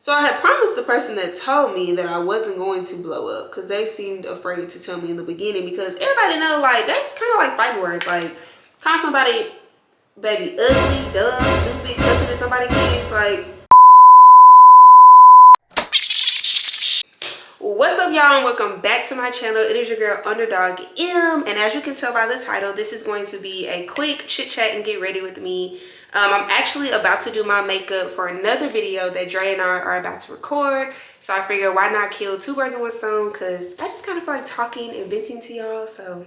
So I had promised the person that told me that I wasn't going to blow up, because they seemed afraid to tell me in the beginning, because everybody know, like, that's kind of like fighting words. Like, calling somebody baby ugly, dumb, stupid, cussing at somebody's kids, like. What's up, y'all, and welcome back to my channel. It is your girl Underdog M, and as you can tell by the title, this is going to be a quick chit chat and get ready with me. I'm actually about to do my makeup for another video that Dre and I are about to record, so I figured why not kill two birds with one stone, because I just kind of feel like talking and venting to y'all, so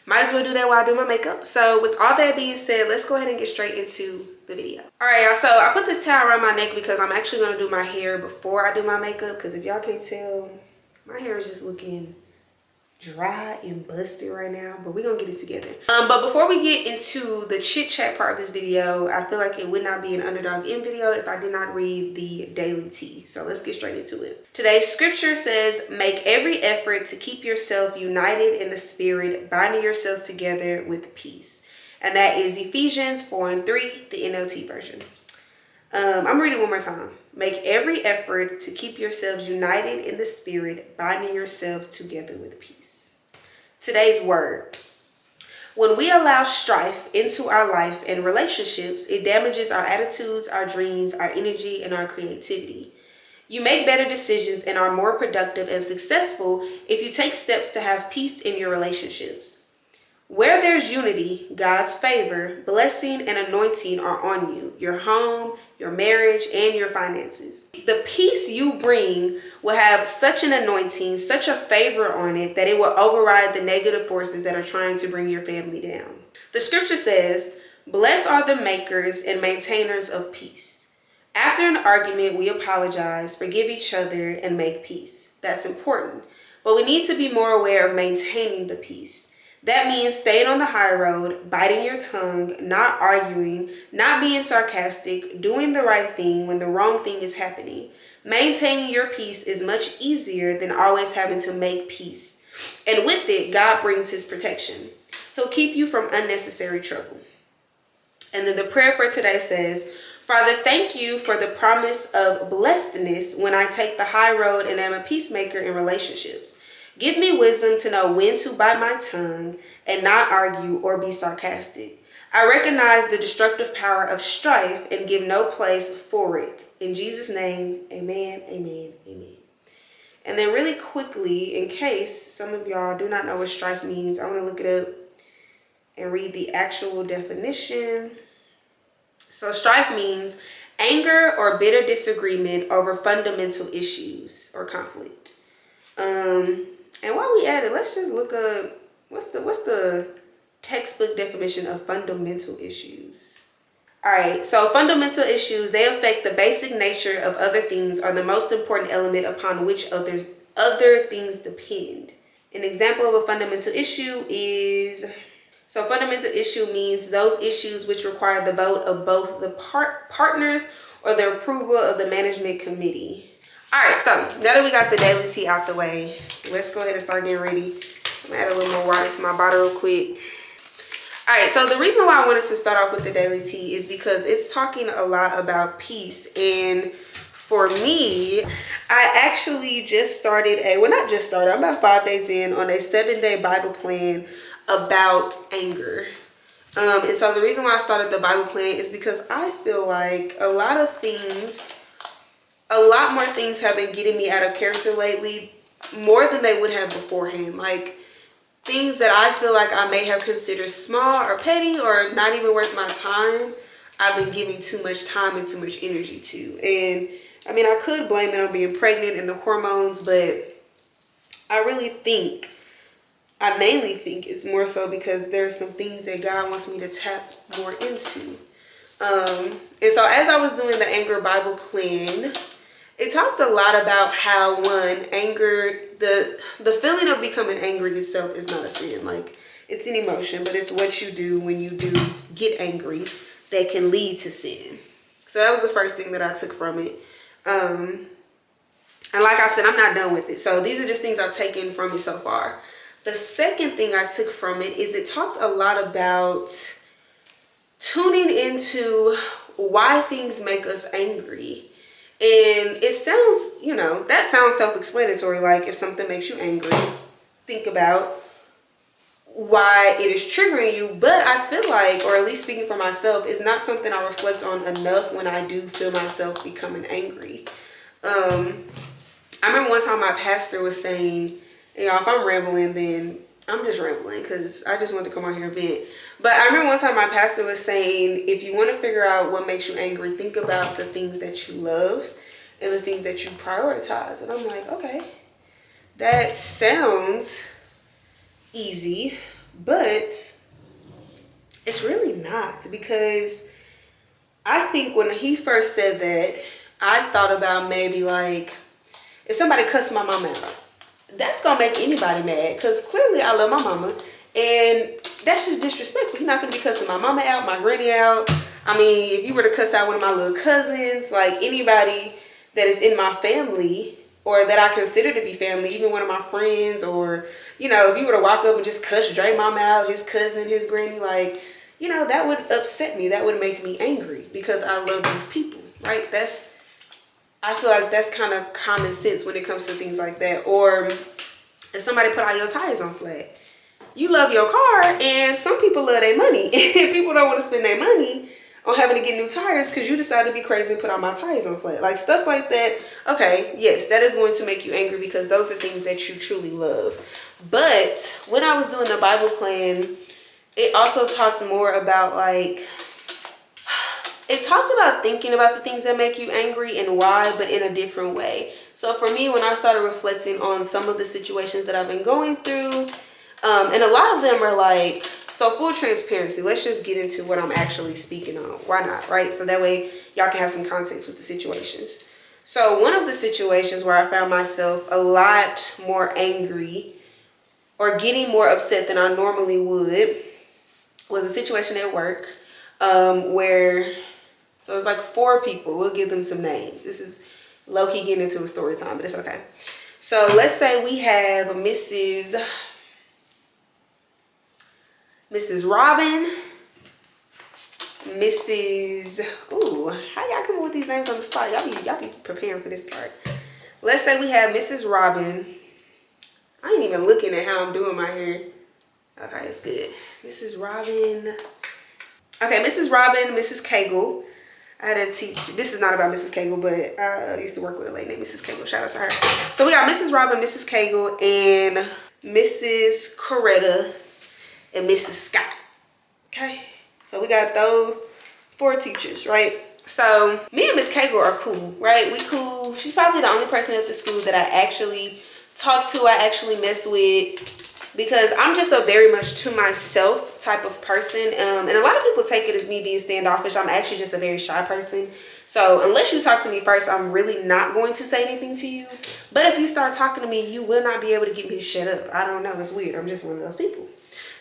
might as well do that while I do my makeup. So with all that being said, let's go ahead and get straight into the video. All right, y'all, so I put this towel around my neck because I'm actually going to do my hair before I do my makeup, because if y'all can't tell, my hair is just looking dry and busted right now, but we're gonna get it together. But before we get into the chit chat part of this video, I feel like it would not be an Underdog M video if I did not read the daily tea. So let's get straight into it. Today's scripture says, make every effort to keep yourself united in the spirit, binding yourselves together with peace. And that is Ephesians 4:3, the NLT version. I'm reading one more time. Make every effort to keep yourselves united in the spirit, binding yourselves together with peace. Today's word. When we allow strife into our life and relationships, it damages our attitudes, our dreams, our energy, and our creativity. You make better decisions and are more productive and successful if you take steps to have peace in your relationships. Where there's unity, God's favor, blessing, and anointing are on you, your home, your marriage, and your finances. The peace you bring will have such an anointing, such a favor on it, that it will override the negative forces that are trying to bring your family down. The scripture says, blessed are the makers and maintainers of peace. After an argument, we apologize, forgive each other, and make peace. That's important. But we need to be more aware of maintaining the peace. That means staying on the high road, biting your tongue, not arguing, not being sarcastic, doing the right thing when the wrong thing is happening. Maintaining your peace is much easier than always having to make peace. And with it, God brings his protection. He'll keep you from unnecessary trouble. And then the prayer for today says, Father, thank you for the promise of blessedness when I take the high road and am a peacemaker in relationships. Give me wisdom to know when to bite my tongue and not argue or be sarcastic. I recognize the destructive power of strife and give no place for it. In Jesus' name, amen, amen, amen. And then really quickly, in case some of y'all do not know what strife means, I want to look it up and read the actual definition. So strife means anger or bitter disagreement over fundamental issues or conflict. And while we at it, let's just look up what's the textbook definition of fundamental issues. All right, so fundamental issues, they affect the basic nature of other things or the most important element upon which other things depend. An example of a fundamental issue is, so fundamental issue means those issues which require the vote of both the partners or the approval of the management committee. All right, so now that we got the daily tea out the way, let's go ahead and start getting ready. I'm gonna add a little more water to my bottle real quick. All right, so the reason why I wanted to start off with the daily tea is because it's talking a lot about peace. And for me, I actually just started I'm about 5 days in on a 7-day Bible plan about anger. And so the reason why I started the Bible plan is because I feel like a lot more things have been getting me out of character lately, more than they would have beforehand. Like things that I feel like I may have considered small or petty or not even worth my time, I've been giving too much time and too much energy to. And I mean, I could blame it on being pregnant and the hormones, but I mainly think it's more so because there's some things that God wants me to tap more into. And so as I was doing the anger Bible plan, it talks a lot about how anger, the feeling of becoming angry itself is not a sin. Like, it's an emotion, but it's what you do when you do get angry that can lead to sin. So that was the first thing that I took from it. And like I said, I'm not done with it. So these are just things I've taken from it so far. The second thing I took from it is it talked a lot about tuning into why things make us angry And it sounds, that sounds self-explanatory. Like if something makes you angry, think about why it is triggering you. But I feel like, or at least speaking for myself, it's not something I reflect on enough when I do feel myself becoming angry. I remember one time my pastor was saying, if I'm rambling, then I'm just rambling because I just want to come on here and vent. But I remember one time my pastor was saying, if you want to figure out what makes you angry, think about the things that you love and the things that you prioritize. And I'm like, okay, that sounds easy, but it's really not, because I think when he first said that, I thought about maybe like if somebody cussed my mama out, that's gonna make anybody mad, because clearly I love my mama, and that's just disrespectful. You're not gonna be cussing my mama out, my granny out. I mean, if you were to cuss out one of my little cousins, like anybody that is in my family or that I consider to be family, even one of my friends, or if you were to walk up and just cuss Dre mama out, his cousin, his granny, like, that would upset me. That would make me angry because I love these people, right? I feel like that's kind of common sense when it comes to things like that. Or if somebody put all your tires on flat, you love your car, and some people love their money, and people don't want to spend their money on having to get new tires because you decided to be crazy and put all my tires on flat. Like stuff like that. Okay, yes, that is going to make you angry because those are things that you truly love. But when I was doing the Bible plan, it also talks more about it talks about thinking about the things that make you angry and why, but in a different way. So for me, when I started reflecting on some of the situations that I've been going through, and a lot of them are like, so full transparency, let's just get into what I'm actually speaking on. Why not, right? So that way y'all can have some context with the situations. So one of the situations where I found myself a lot more angry or getting more upset than I normally would was a situation at work where, so it's like 4 people. We'll give them some names. This is low-key getting into a story time, but it's okay. So let's say we have Mrs. Robin, Mrs. Ooh, how y'all come up with these names on the spot? Y'all be preparing for this part. Let's say we have Mrs. Robin. I ain't even looking at how I'm doing my hair. Okay, it's good. Mrs. Robin. Okay, Mrs. Robin, Mrs. Cagle. I had to teach. This is not about Mrs. Cagle, but I used to work with a lady named Mrs. Cagle. Shout out to her. So we got Mrs. Robin, Mrs. Cagle, and Mrs. Coretta, and Mrs. Scott. Okay, so we got those 4 teachers, right? So me and Miss Cagle are cool, right? We cool. She's probably the only person at the school that I actually talk to, I actually mess with, because I'm just a very much to myself type of person. And a lot of people take it as me being standoffish. I'm actually just a very shy person. So unless you talk to me first, I'm really not going to say anything to you. But if you start talking to me, you will not be able to get me to shut up. I don't know. It's weird. I'm just one of those people.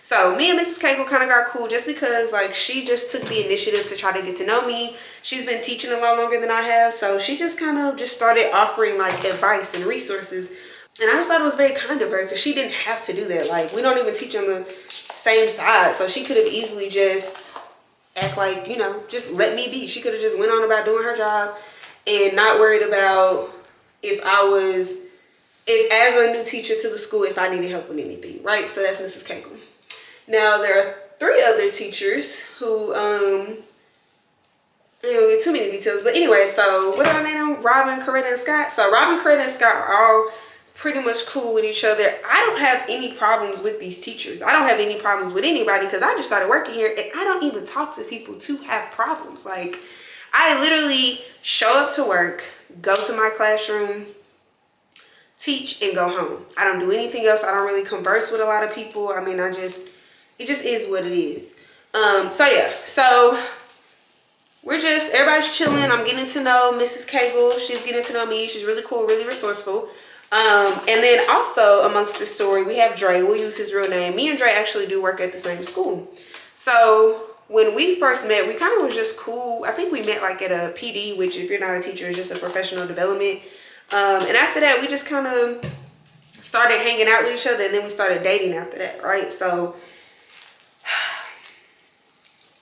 So me and Mrs. Cagle kind of got cool just because like she just took the initiative to try to get to know me. She's been teaching a lot longer than I have. So she just kind of just started offering like advice and resources. And I just thought it was very kind of her because she didn't have to do that. Like we don't even teach on the same side. So she could have easily just act like, just let me be. She could have just went on about doing her job and not worried about if as a new teacher to the school, if I needed help with anything, right? So that's Mrs. Cagle. Now there are 3 other teachers who, I don't get too many details, but anyway, so what do I name them? Robin, Coretta, and Scott. So Robin, Coretta, and Scott are all pretty much cool with each other. I don't have any problems with these teachers. I don't have any problems with anybody because I just started working here and I don't even talk to people to have problems. Like I literally show up to work, go to my classroom, teach, and go home. I don't do anything else. I don't really converse with a lot of people. I mean, it just is what it is. So yeah, so everybody's chilling. I'm getting to know Mrs. Cagle. She's getting to know me. She's really cool, really resourceful. And then also amongst the story, we have Dre. We'll use his real name. Me and Dre actually do work at the same school. So when we first met, we kind of was just cool. I think we met like at a PD, which if you're not a teacher, is just a professional development. And after that, we just kind of started hanging out with each other, and then we started dating after that, right? So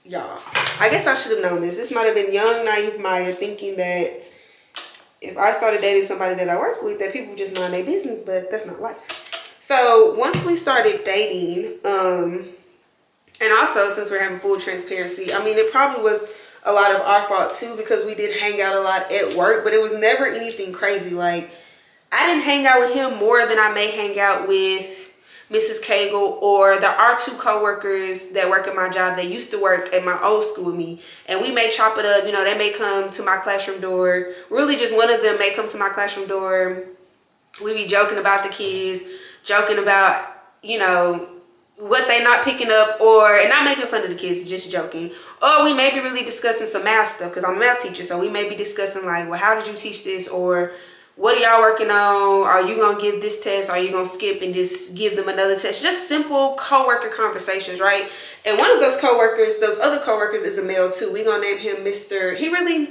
y'all, I guess I should have known this. This might have been young, naive Maya thinking that if I started dating somebody that I work with, that people just mind their business, but that's not life. So once we started dating, and also since we're having full transparency, I mean, it probably was a lot of our fault too, because we did hang out a lot at work, but it was never anything crazy. Like, I didn't hang out with him more than I may hang out with Mrs. Cagle, or there are two co-workers that work at my job. They used to work at my old school with me, and we may chop it up. You know, they may come to my classroom door. Really, just one of them may come to my classroom door. We be joking about the kids, joking about, you know, what they not picking up, and not making fun of the kids, just joking. Or we may be really discussing some math stuff, because I'm a math teacher, so we may be discussing like, well, how did you teach this, or what are y'all working on? Are you gonna give this test? Are you gonna skip and just give them another test? Just simple co-worker conversations, right? And one of those co-workers, those other co-workers, is a male too. We gonna name him Mr. He really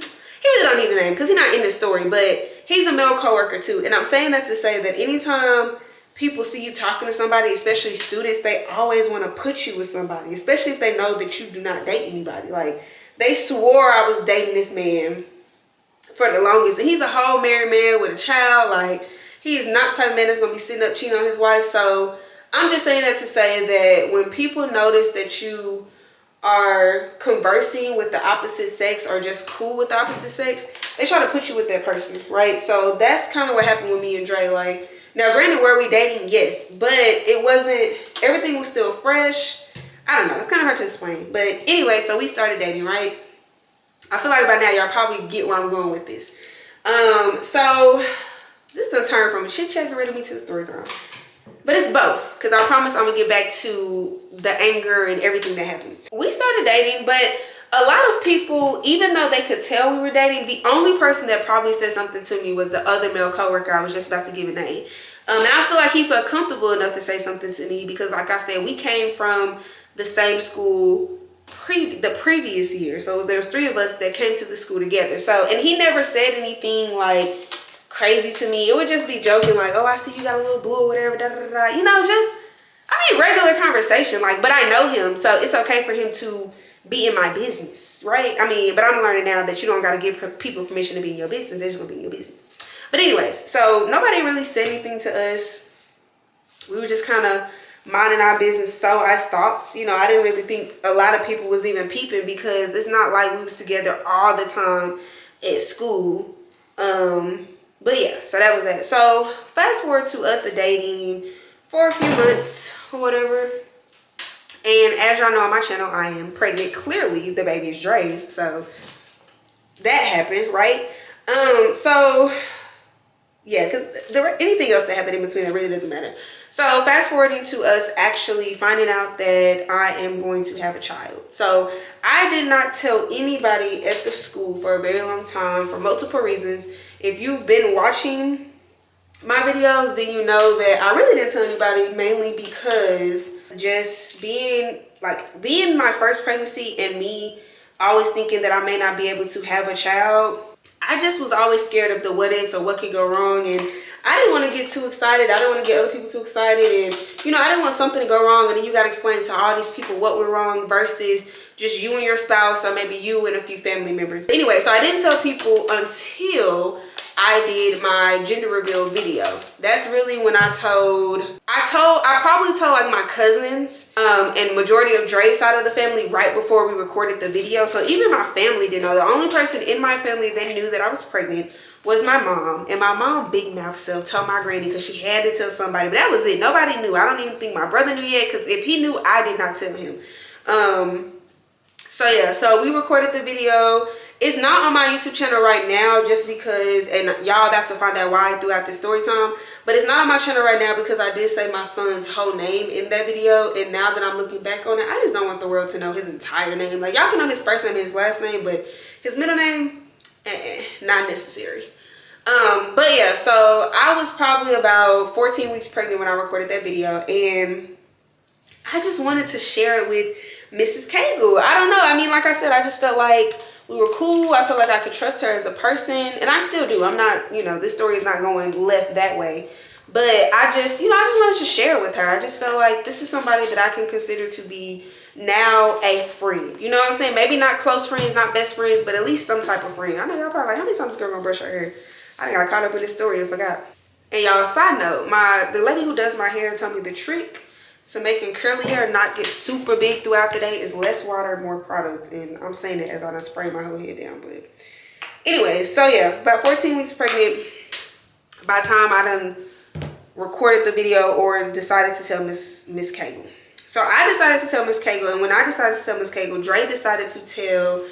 don't need a name because he's not in this story, but he's a male co-worker too. And I'm saying that to say that anytime people see you talking to somebody, especially students, they always want to put you with somebody, especially if they know that you do not date anybody. Like, they swore I was dating this man for the longest, and he's a whole married man with a child. Like, he is not the type of man that's gonna be sitting up cheating on his wife. So I'm just saying that to say that when people notice that you are conversing with the opposite sex or just cool with the opposite sex, they try to put you with that person, right? So that's kind of what happened with me and Dre. Like, now granted, were we dating? Yes, but it wasn't, everything was still fresh. I don't know, it's kind of hard to explain. But anyway, so we started dating, right? I feel like by now y'all probably get where I'm going with this. So this done turned from a chit chat to me to a story time. But it's both, because I promise I'm gonna get back to the anger and everything that happened. We started dating, but a lot of people, even though they could tell we were dating, the only person that probably said something to me was the other male coworker. I was just about to give a name. And I feel like he felt comfortable enough to say something to me because, like I said, we came from the same school the previous year. So there's 3 of us that came to the school together. So, and he never said anything like crazy to me. It would just be joking, like, oh, I see you got a little boo or whatever, da, da, da, da. You know, just, I mean, regular conversation. Like, but I know him, so it's okay for him to be in my business, right? I mean, but I'm learning now that you don't got to give people permission to be in your business. They're just gonna be in your business. But anyways, so nobody really said anything to us. We were just kind of minding our business. So I thought, you know, I didn't really think a lot of people was even peeping, because it's not like we was together all the time at school. But yeah, so that was that. So fast forward to us dating for a few months or whatever. And as y'all know on my channel, I am pregnant. Clearly the baby is Dre's, so that happened, right? So yeah, because anything else that happened in between, it really doesn't matter. So fast forwarding to us actually finding out that I am going to have a child. So I did not tell anybody at the school for a very long time for multiple reasons. If you've been watching my videos, then you know that I really didn't tell anybody, mainly because just being my first pregnancy and me always thinking that I may not be able to have a child, I just was always scared of the what ifs or what could go wrong. And I didn't want to get too excited. I didn't want to get other people too excited. And, you know, I didn't want something to go wrong and then you got to explain to all these people what went wrong versus just you and your spouse, or maybe you and a few family members. Anyway, so I didn't tell people until I did my gender reveal video. That's really when I probably told like my cousins and majority of Dre's side of the family right before we recorded the video. So even my family didn't know. The only person in my family that knew that I was pregnant was my mom. And my mom, big mouth self, told my granny because she had to tell somebody. But that was it. Nobody knew. I don't even think my brother knew yet, because if he knew, I did not tell him. So yeah, so we recorded the video. It's not on my YouTube channel right now just because, and y'all about to find out why throughout this story time, but it's not on my channel right now because I did say my son's whole name in that video. And now that I'm looking back on it, I just don't want the world to know his entire name. Like, y'all can know his first name and his last name, but his middle name, not necessary. But yeah, so I was probably about 14 weeks pregnant when I recorded that video, and I just wanted to share it with Mrs. Cagle. I don't know. I mean, like I said, I just felt like we were cool. I felt like I could trust her as a person, and I still do. I'm not, you know, this story is not going left that way, but I just, you know, I just wanted to share it with her. I just felt like this is somebody that I can consider to be now a friend. You know what I'm saying? Maybe not close friends, not best friends, but at least some type of friend. I know y'all probably like, how many times this girl gonna brush her hair? I got caught up in this story and forgot. And y'all, side note, the lady who does my hair told me the trick to making curly hair not get super big throughout the day is less water, more product. And I'm saying it as I done spray my whole head down. But anyway, so yeah, about 14 weeks pregnant. By the time I done recorded the video or decided to tell Miss Cagle. So I decided to tell Miss Cagle, and when I decided to tell Miss Cagle, Dre decided to tell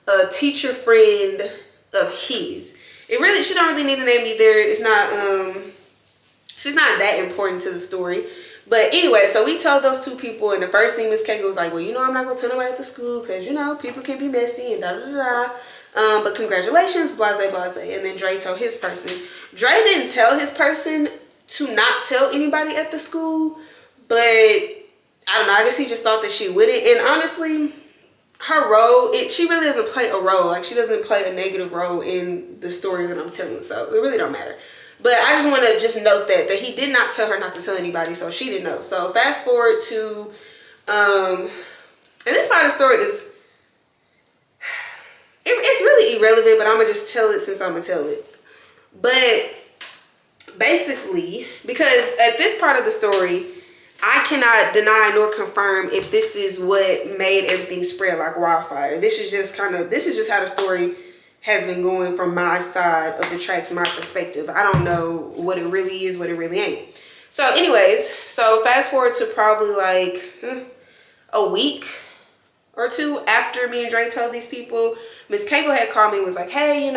a teacher friend of his. She don't really need a name either. It's not, she's not that important to the story. But anyway, so we told those two people, and the first thing Miss Cagle was like, well, I'm not going to tell nobody at the school because, people can be messy and da-da-da-da. But congratulations, blase, blase. And then Dre told his person. Dre didn't tell his person to not tell anybody at the school, but I don't know, I guess he just thought that she wouldn't. And honestly, her role, she really doesn't play a role. Like, she doesn't play a negative role in the story that I'm telling, so it really don't matter. But I just want to just note that he did not tell her not to tell anybody, so she didn't know. So fast forward to, and this part of the story is, it's really irrelevant, but I'm going to just tell it since I'm going to tell it. But basically, because at this part of the story, I cannot deny nor confirm if this is what made everything spread like wildfire. This is just how the story has been going from my side of the tracks, my perspective. I don't know what it really is, what it really ain't. So anyways, so fast forward to probably like a week or two after me and Dre told these people, Miss Cagle had called me and was like, hey,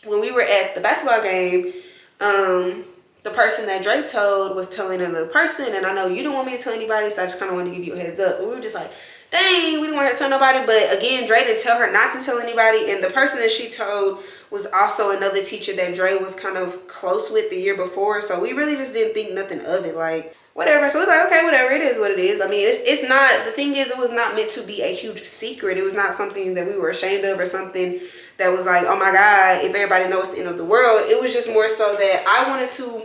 when we were at the basketball game, the person that Dre told was telling another person, and I know you don't want me to tell anybody, so I just kind of wanted to give you a heads up. And we were just like, dang, we didn't want her to tell nobody. But again, Dre didn't tell her not to tell anybody, and the person that she told was also another teacher that Dre was kind of close with the year before, so we really just didn't think nothing of it, like whatever. So we was like, okay, whatever, it is what it is. I mean, it's not, the thing is, it was not meant to be a huge secret. It was not something that we were ashamed of or something that was like, oh my God, if everybody knows, it's the end of the world. It was just more so that I wanted to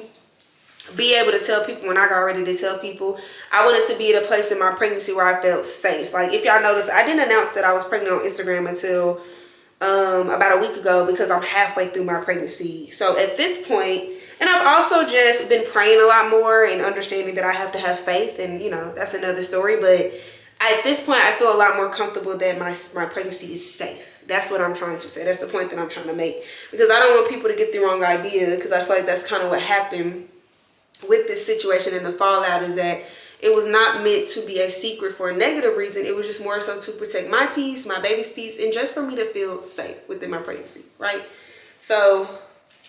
be able to tell people when I got ready to tell people. I wanted to be at a place in my pregnancy where I felt safe. Like, if y'all notice, I didn't announce that I was pregnant on Instagram until about a week ago, because I'm halfway through my pregnancy. So at this point, and I've also just been praying a lot more and understanding that I have to have faith, and that's another story. But at this point, I feel a lot more comfortable that my pregnancy is safe. That's what I'm trying to say. That's the point that I'm trying to make, because I don't want people to get the wrong idea, because I feel like that's kind of what happened with this situation, and the fallout is that it was not meant to be a secret for a negative reason. It was just more so to protect my peace, my baby's peace, and just for me to feel safe within my pregnancy, right? So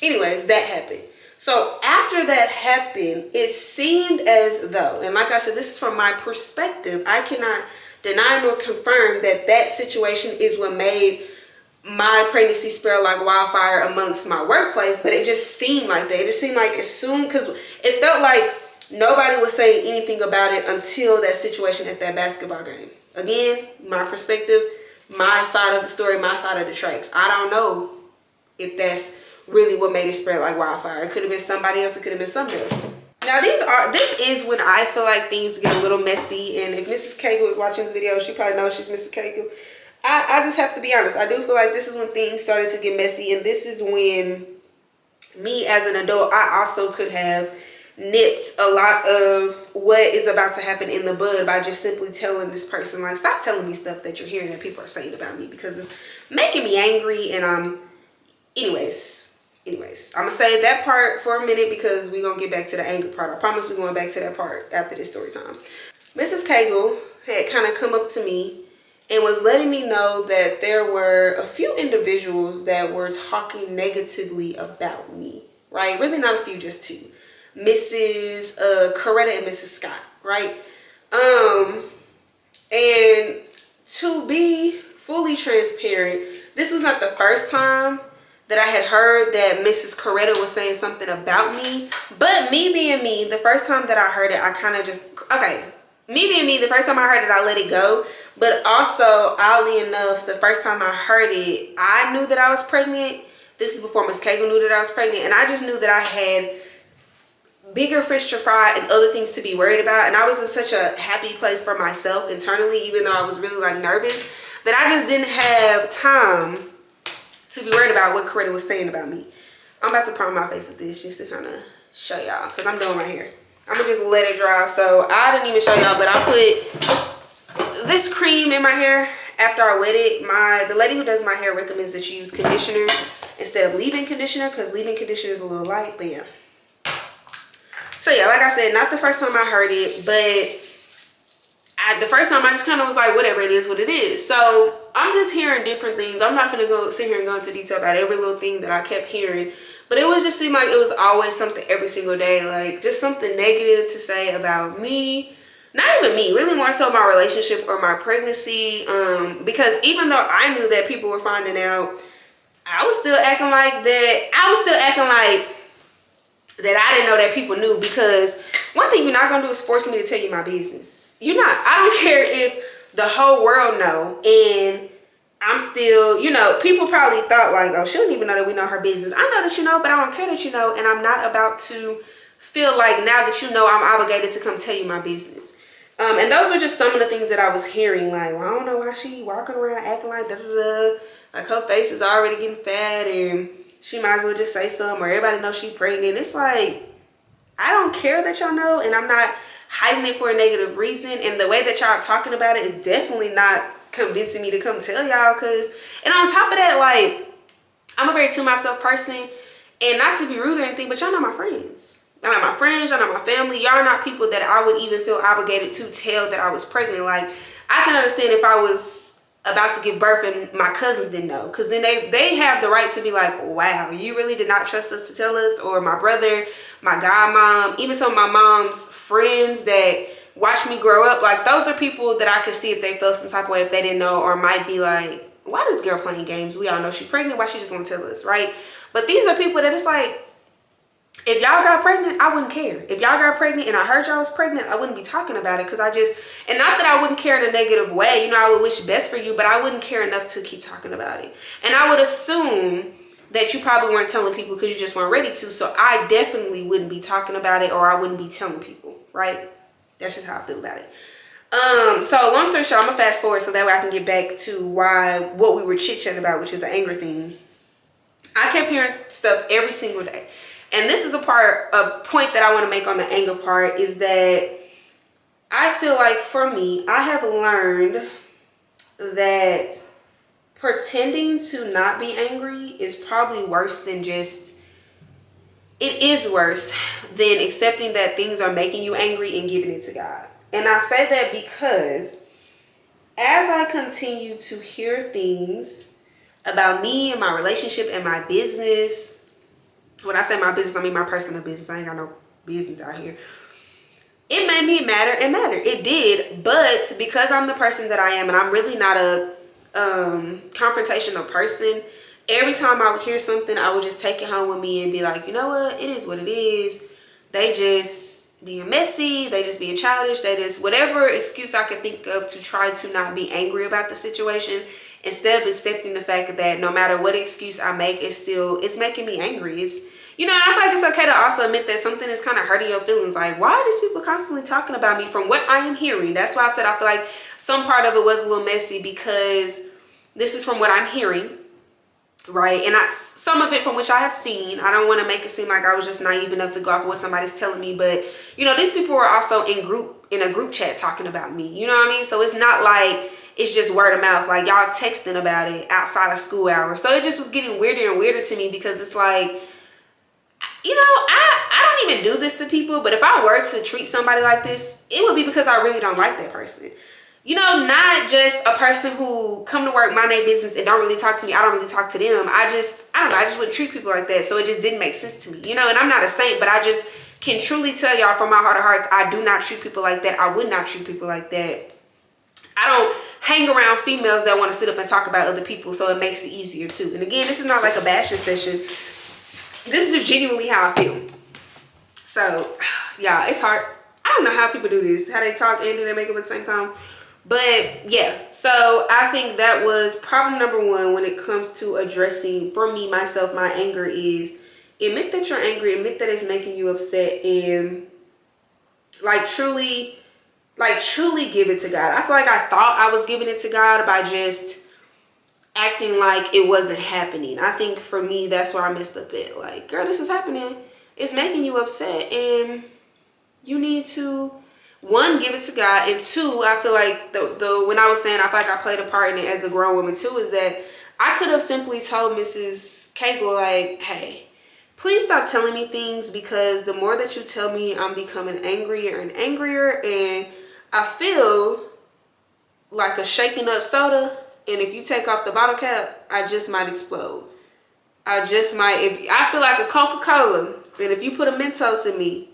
anyways, that happened. So after that happened, it seemed as though, and like I said, this is from my perspective, I cannot deny nor confirm that situation is what made my pregnancy spread like wildfire amongst my workplace. But it just seemed like that. It just seemed like as soon, because it felt like nobody was saying anything about it until that situation at that basketball game. Again, my perspective, my side of the story, my side of the tracks. I don't know if that's really what made it spread like wildfire. It could have been somebody else. It could have been something else. Now, this is when I feel like things get a little messy. And if Mrs. Cagle is watching this video, she probably knows she's Mrs. Cagle. I just have to be honest. I do feel like this is when things started to get messy. And this is when me as an adult, I also could have nipped a lot of what is about to happen in the bud by just simply telling this person, like, stop telling me stuff that you're hearing that people are saying about me, because it's making me angry. And anyways, I'm gonna say that part for a minute, because we're gonna get back to the anger part. I promise we're going back to that part after this story time. Mrs. Cagle had kind of come up to me and was letting me know that there were a few individuals that were talking negatively about me, right? Really not a few, just two. Mrs. Coretta and Mrs. Scott, right? And to be fully transparent, this was not the first time that I had heard that Mrs. Coretta was saying something about me. But me being me, the first time that I heard it, I kind of just, me being me, the first time I heard it, I let it go. But also, oddly enough, the first time I heard it, I knew that I was pregnant. This is before Miss Cagle knew that I was pregnant. And I just knew that I had bigger fish to fry and other things to be worried about. And I was in such a happy place for myself internally, even though I was really like nervous, that I just didn't have time to be worried about what Coretta was saying about me. I'm about to prime my face with this just to kind of show y'all, because I'm doing my hair. I'm gonna just let it dry. So I didn't even show y'all, but I put this cream in my hair after I wet it. The lady who does my hair recommends that you use conditioner instead of leave-in conditioner, because leave-in conditioner is a little light. But yeah, so yeah, like I said, not the first time I heard it, but the first time I just kind of was like, whatever, it is what it is. So I'm just hearing different things. I'm not gonna go sit here and go into detail about every little thing that I kept hearing, but it was just seemed like it was always something every single day, like just something negative to say about me. Not even me, really more so my relationship or my pregnancy. Because even though I knew that people were finding out, I was still acting like that. I was still acting like that I didn't know that people knew, because one thing you're not gonna do is force me to tell you my business. You're not. I don't care if the whole world know, and I'm still, you know, people probably thought like, oh, she don't even know that we know her business. I know that you know, but I don't care that you know, and I'm not about to feel like now that you know I'm obligated to come tell you my business. And those were just some of the things that I was hearing, like, well, I don't know why she walking around acting like da-da-da, like her face is already getting fat and she might as well just say something, or everybody knows she pregnant. It's like, I don't care that y'all know, and I'm not hiding it for a negative reason. And the way that y'all talking about it is definitely not convincing me to come tell y'all. And on top of that, like, I'm a very to myself person, and not to be rude or anything, but y'all know my friends. Y'all know my friends, y'all know my family. Y'all are not people that I would even feel obligated to tell that I was pregnant. Like, I can understand if I was about to give birth and my cousins didn't know, because then they have the right to be like, wow, you really did not trust us to tell us. Or my brother, my godmom, even some of my mom's friends that watched me grow up, like, those are people that I could see if they felt some type of way if they didn't know, or might be like, why this girl playing games? We all know she's pregnant, why she just want to tell us, right? But these are people that it's like, if y'all got pregnant, I wouldn't care. If y'all got pregnant and I heard y'all was pregnant, I wouldn't be talking about it, because and not that I wouldn't care in a negative way, you know, I would wish best for you, but I wouldn't care enough to keep talking about it. And I would assume that you probably weren't telling people because you just weren't ready to, so I definitely wouldn't be talking about it, or I wouldn't be telling people, right? That's just how I feel about it. So long story short, I'm gonna fast forward so that way I can get back to what we were chit-chatting about, which is the anger thing. I kept hearing stuff every single day. And this is a point that I want to make on the anger part, is that I feel like for me, I have learned that pretending to not be angry is probably worse than it is worse than accepting that things are making you angry and giving it to God. And I say that because as I continue to hear things about me and my relationship and my business, when I say my business, I mean my personal business. I ain't got no business out here. It made me matter and matter. It did. But because I'm the person that I am, and I'm really not a confrontational person, every time I would hear something, I would just take it home with me and be like, you know what? It is what it is. They just being messy. They just being childish. They just, whatever excuse I could think of to try to not be angry about the situation, instead of accepting the fact that no matter what excuse I make, it's making me angry. It's, you know, and I feel like it's okay to also admit that something is kind of hurting your feelings. Like, why are these people constantly talking about me from what I am hearing? That's why I said I feel like some part of it was a little messy, because this is from what I'm hearing, right? And some of it from which I have seen. I don't want to make it seem like I was just naive enough to go off of what somebody's telling me, but you know, these people were also in a group chat talking about me. You know what I mean? So it's not like it's just word of mouth, like y'all texting about it outside of school hours. So it just was getting weirder and weirder to me, because it's like, you know, I don't even do this to people, but if I were to treat somebody like this, it would be because I really don't like that person. You know, not just a person who come to work, mind their business, and don't really talk to me. I don't really talk to them. I don't know, I just wouldn't treat people like that. So it just didn't make sense to me, you know. And I'm not a saint, but I just can truly tell y'all from my heart of hearts, I do not treat people like that. I would not treat people like that. I don't hang around females that want to sit up and talk about other people, so it makes it easier too. And again, this is not like a bashing session. This is genuinely how I feel. So, yeah, it's hard. I don't know how people do this, how they talk and do their makeup at the same time. But yeah, so I think that was problem number one when it comes to addressing, for me, myself, my anger, is admit that you're angry, admit that it's making you upset, and like truly give it to God. I feel like I thought I was giving it to God by just acting like it wasn't happening. I think for me, that's where I messed up at. Like, girl, this is happening. It's making you upset, and you need to, one, give it to God, and two, I feel like the when I was saying I feel like I played a part in it as a grown woman too, is that I could have simply told Mrs. Cagle, like, hey, please stop telling me things, because the more that you tell me, I'm becoming angrier and angrier, and I feel like a shaken up soda, and if you take off the bottle cap, I just might explode. I just might. If I feel like a Coca-Cola, and if you put a Mentos in me,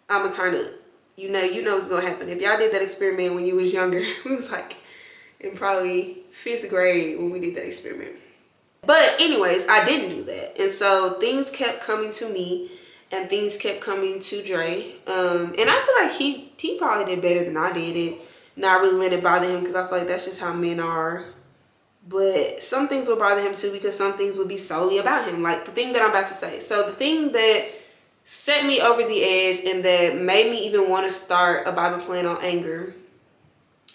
I'm gonna turn up. You know what's gonna happen. If y'all did that experiment when you was younger, we was like in probably 5th grade when we did that experiment. But anyways, I didn't do that, and so things kept coming to me, and things kept coming to Dre. And I feel like he probably did better than I did it. Not really let it bother him, because I feel like that's just how men are. But some things will bother him too, because some things will be solely about him, like the thing that I'm about to say. So the thing that set me over the edge and that made me even want to start a Bible plan on anger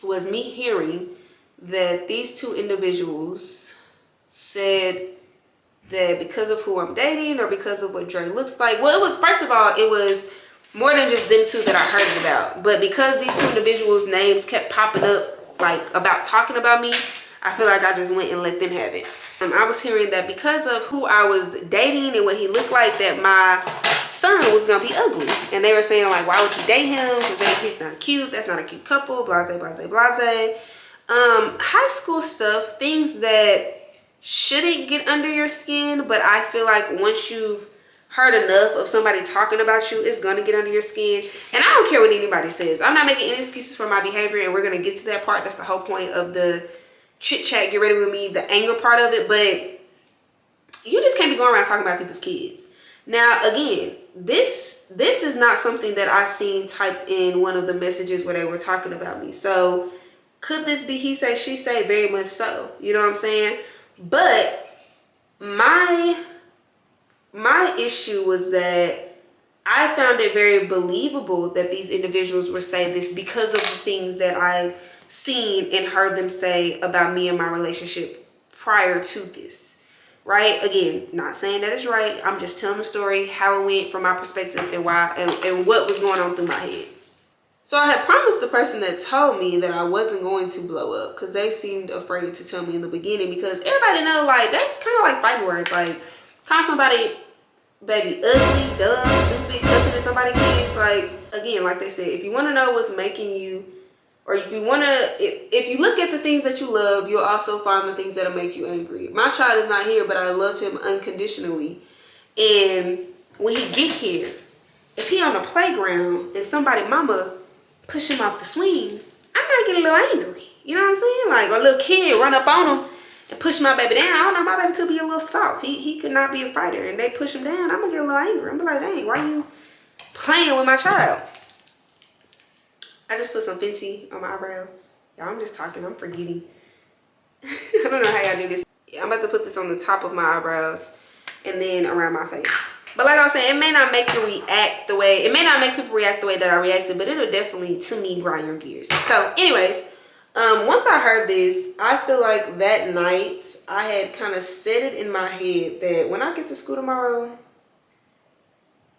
was me hearing that these two individuals said that because of who I'm dating, or because of what Dre looks like. Well, it was, first of all, it was more than just them two that I heard about. But because these two individuals' names kept popping up, like about talking about me, I feel like I just went and let them have it. I was hearing that because of who I was dating and what he looked like, that my son was gonna be ugly. And they were saying, like, why would you date him? Because he's not cute. That's not a cute couple. Blase, blase, blase. High school stuff, things that shouldn't get under your skin, but I feel like once you've heard enough of somebody talking about you, it's gonna get under your skin. And I don't care what anybody says. I'm not making any excuses for my behavior, and we're gonna get to that part. That's the whole point of the chit chat, get ready with me, the anger part of it. But you just can't be going around talking about people's kids. Now, again, this is not something that I seen typed in one of the messages where they were talking about me. So could this be he say, she say? Very much so. You know what I'm saying? But my issue was that I found it very believable that these individuals were saying this because of the things that I seen and heard them say about me and my relationship prior to this, right? Again, not saying that it's right. I'm just telling the story, how it went from my perspective, and why, and what was going on through my head. So I had promised the person that told me that I wasn't going to blow up, because they seemed afraid to tell me in the beginning, because everybody know, like, that's kind of like fighting words. Like, calling somebody baby ugly, dumb, stupid, cussing at somebody's kids. Like, again, like they said, if you want to know what's making you, or if you want to, if you look at the things that you love, you'll also find the things that'll make you angry. My child is not here, but I love him unconditionally. And when he get here, if he on the playground and somebody mama push him off the swing, I might get a little angry. You know what I'm saying? Like, a little kid run up on him and push my baby down. I don't know, my baby could be a little soft. He could not be a fighter, and they push him down, I'm gonna get a little angry. I'm gonna be like, dang, why you playing with my child? I just put some Fenty on my eyebrows. Y'all, I'm just talking, I'm forgetting. I don't know how y'all do this. Yeah, I'm about to put this on the top of my eyebrows and then around my face. But like I was saying, it may not make you react the way, it may not make people react the way that I reacted, but it'll definitely, to me, grind your gears. So anyways, once I heard this, I feel like that night I had kind of set it in my head that when I get to school tomorrow,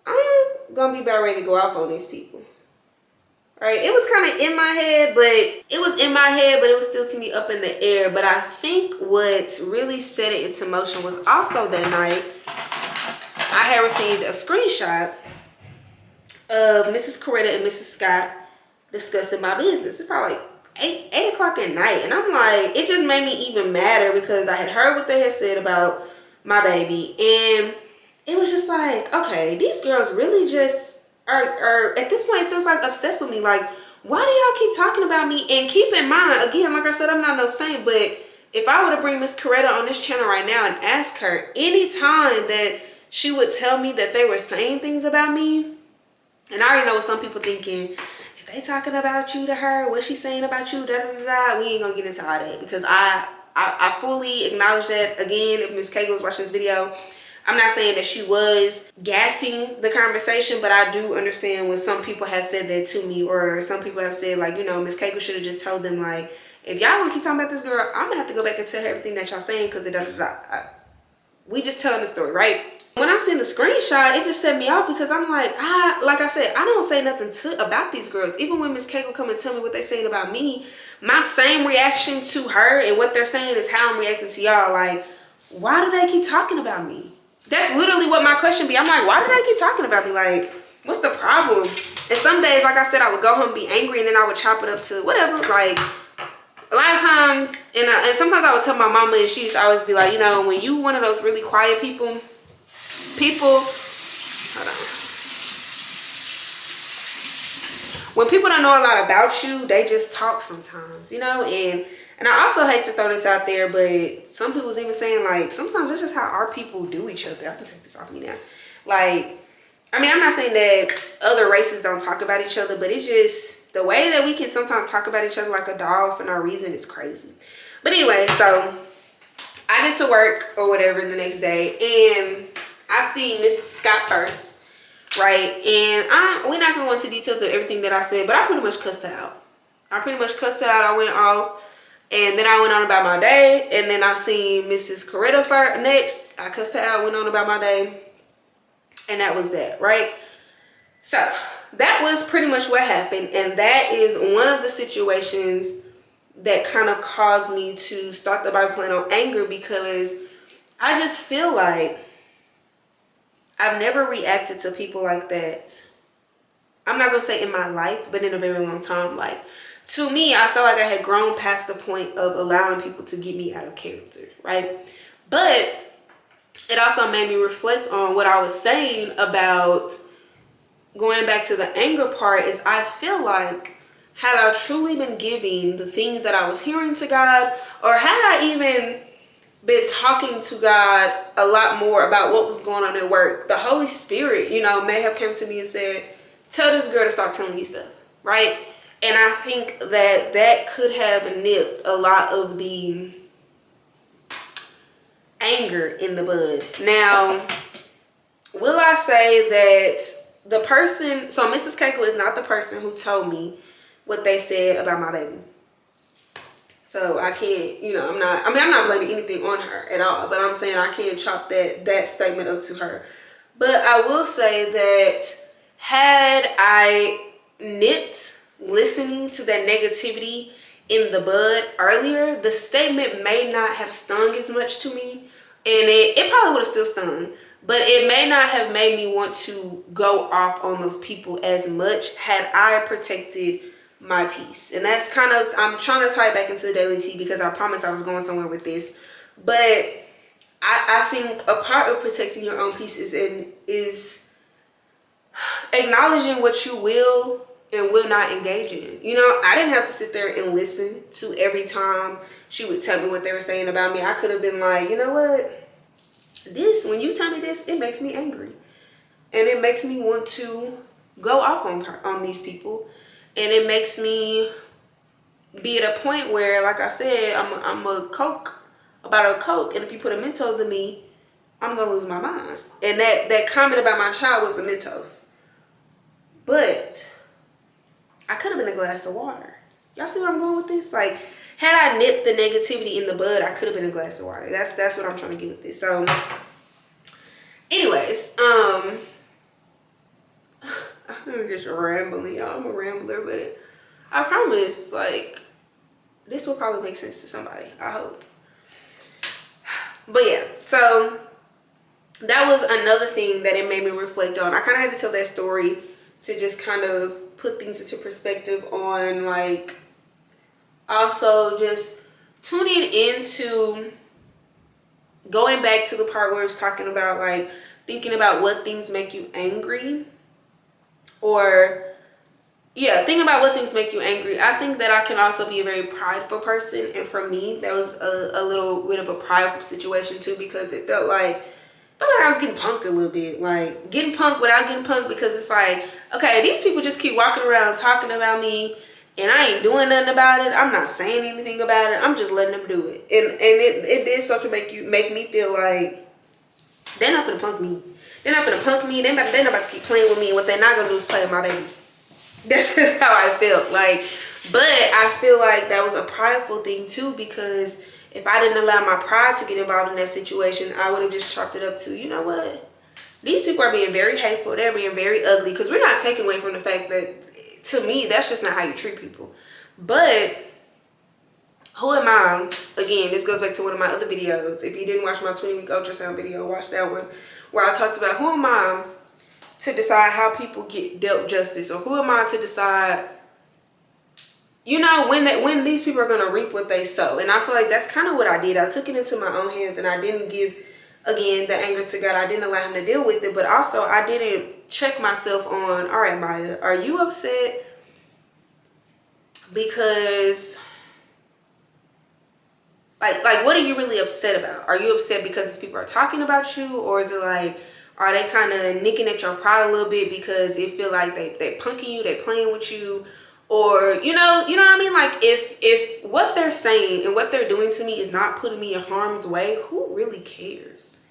I'm gonna be about ready to go off on these people. Right? It was kind of in my head, but it was still to me up in the air. But I think what really set it into motion was also that night I had received a screenshot of Mrs. Coretta and Mrs. Scott discussing my business. It's probably like 8 o'clock at night. And I'm like, it just made me even madder, because I had heard what they had said about my baby. And it was just like, okay, these girls really just are at this point, it feels like obsessed with me. Like, why do y'all keep talking about me? And keep in mind, again, like I said, I'm not no saint, but if I were to bring Miss Coretta on this channel right now and ask her any time that she would tell me that they were saying things about me, and I already know what some people thinking, if they talking about you to her, what's she saying about you, da da da da, we ain't gonna get into all that, because I fully acknowledge that. Again, if Miss K was watching this video, I'm not saying that she was gassing the conversation, but I do understand when some people have said that to me, or some people have said, like, you know, Miss Keiko should have just told them, like, if y'all want to keep talking about this girl, I'm gonna have to go back and tell her everything that y'all saying, because we just telling the story, right? When I seen the screenshot, it just set me off, because I'm like I said, I don't say nothing about these girls. Even when Miss K will come and tell me what they saying about me, my same reaction to her and what they're saying is how I'm reacting to y'all. Like, why do they keep talking about me? That's literally what my question be. I'm like, why do they keep talking about me? Like, what's the problem? And some days, like I said, I would go home and be angry, and then I would chop it up to whatever. Like, a lot of times, and sometimes I would tell my mama, and she used to always be like, you know, when you one of those really quiet people, hold on. When people don't know a lot about you, they just talk sometimes, you know? And I also hate to throw this out there, but some people's even saying, like, sometimes it's just how our people do each other. I can take this off me now. Like, I mean, I'm not saying that other races don't talk about each other, but it's just the way that we can sometimes talk about each other like a dog for no reason is crazy. But anyway, so I get to work or whatever the next day, and I see Miss Scott first, right? And we're not going to go into details of everything that I said, but I pretty much cussed her out. I went off, and then I went on about my day, and then I seen Mrs. Coretta next. I cussed her out, went on about my day, and that was that, right? So that was pretty much what happened, and that is one of the situations that kind of caused me to start the Bible plan on anger, because I just feel like I've never reacted to people like that. I'm not gonna say in my life, but in a very long time. Like, to me, I felt like I had grown past the point of allowing people to get me out of character, right? But it also made me reflect on what I was saying about going back to the anger part. Is I feel like, had I truly been giving the things that I was hearing to God, or had I even been talking to God a lot more about what was going on at work, the Holy Spirit, you know, may have come to me and said, tell this girl to stop telling you stuff, right? And I think that that could have nipped a lot of the anger in the bud. Now, will I say that the person, so Mrs. Keiko is not the person who told me what they said about my baby. So I can't, you know, I'm not blaming anything on her at all, but I'm saying I can't chalk that statement up to her. But I will say that had I nipped listening to that negativity in the bud earlier, the statement may not have stung as much to me, and it probably would have still stung, but it may not have made me want to go off on those people as much had I protected my peace. And that's kind of, I'm trying to tie it back into the daily tea, because I promised I was going somewhere with this. But I think a part of protecting your own peace is acknowledging what you will and will not engage in. You know, I didn't have to sit there and listen to every time she would tell me what they were saying about me. I could have been like, you know what, when you tell me this, it makes me angry, and it makes me want to go off on these people, and it makes me be at a point where, like I said, I'm a Coke, about a Coke, and if you put a Mentos in me, I'm gonna lose my mind. And that comment about my child was a Mentos, but I could have been a glass of water. Y'all see where I'm going with this? Like, had I nipped the negativity in the bud, I could have been a glass of water. That's what I'm trying to get with this. So, anyways, I'm just rambling, y'all. I'm a rambler, but I promise, like, this will probably make sense to somebody, I hope. But yeah, so that was another thing that it made me reflect on. I kind of had to tell that story to just kind of put things into perspective on, like, also just tuning into, going back to the part where it's talking about, like, thinking about what things make you angry, or thinking about what things make you angry. I think that I can also be a very prideful person, and for me that was a little bit of a prideful situation too, because it felt like I was getting punked a little bit, like getting punked without getting punked, because it's like, okay, these people just keep walking around talking about me, and I ain't doing nothing about it. I'm not saying anything about it. I'm just letting them do it, and it did start to make me feel like they're not gonna punk me. They're not gonna punk me. They're not about to keep playing with me. What they're not gonna do is play with my baby. That's just how I felt. Like, but I feel like that was a prideful thing too, because if I didn't allow my pride to get involved in that situation, I would have just chalked it up to, you know what? These people are being very hateful. They're being very ugly. Because we're not taking away from the fact that, to me, that's just not how you treat people. But who am I? Again, this goes back to one of my other videos. If you didn't watch my 20-week ultrasound video, watch that one, where I talked about who am I to decide how people get dealt justice, or who am I to decide, you know, when these people are going to reap what they sow. And I feel like that's kind of what I did. I took it into my own hands, and I didn't give, again, the anger to God. I didn't allow him to deal with it, but also I didn't check myself on, all right, Maya, are you upset because like what are you really upset about? Are you upset because these people are talking about you, or is it like, are they kind of nicking at your pride a little bit because it feel like they punking you, they playing with you, or you know what I mean? Like if what they're saying and what they're doing to me is not putting me in harm's way, who really cares?